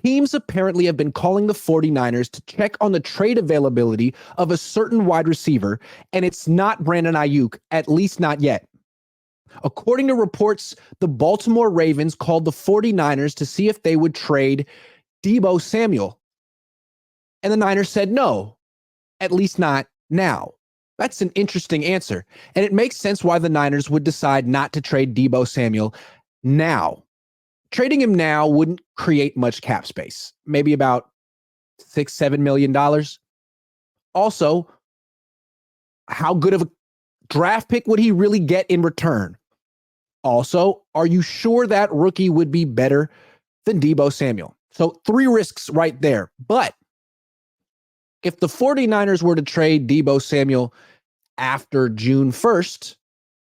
teams apparently have been calling the 49ers to check on the trade availability of a certain wide receiver, and it's not Brandon Ayuk, at least not yet. According to reports, the Baltimore Ravens called the 49ers to see if they would trade Deebo Samuel. And the Niners said no, at least not now. That's an interesting answer. And it makes sense why the Niners would decide not to trade Deebo Samuel now. Trading him now wouldn't create much cap space, maybe about $6-7 million. Also, how good of a draft pick would he really get in return? Also, are you sure that rookie would be better than Deebo Samuel? So 3 risks right there. But if the 49ers were to trade Deebo Samuel after June 1st,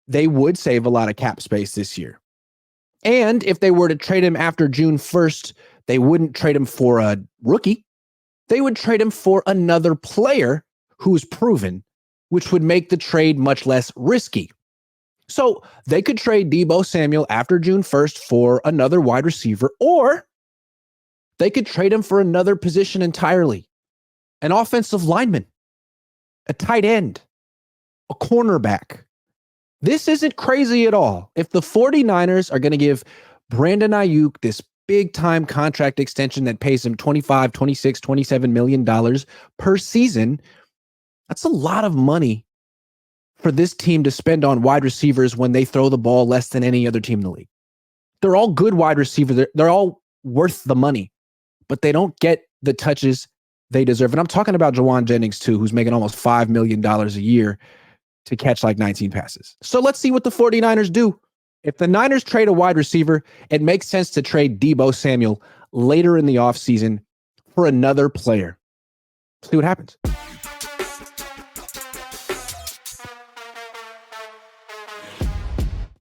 they would save a lot of cap space this year. And if they were to trade him after June 1st, they wouldn't trade him for a rookie. They would trade him for another player who's proven, which would make the trade much less risky. So they could trade Deebo Samuel after June 1st for another wide receiver, or they could trade him for another position entirely. An offensive lineman, a tight end, a cornerback. This isn't crazy at all. If the 49ers are going to give Brandon Ayuk this big-time contract extension that pays him $25, $26, $27 million per season, that's a lot of money for this team to spend on wide receivers when they throw the ball less than any other team in the league. They're all good wide receivers. They're all worth the money, but they don't get the touches they deserve. And I'm talking about Jawan Jennings, too, who's making almost $5 million a year to catch like 19 passes. So let's see what the 49ers do. If the Niners trade a wide receiver, it makes sense to trade Deebo Samuel later in the offseason for another player. See what happens.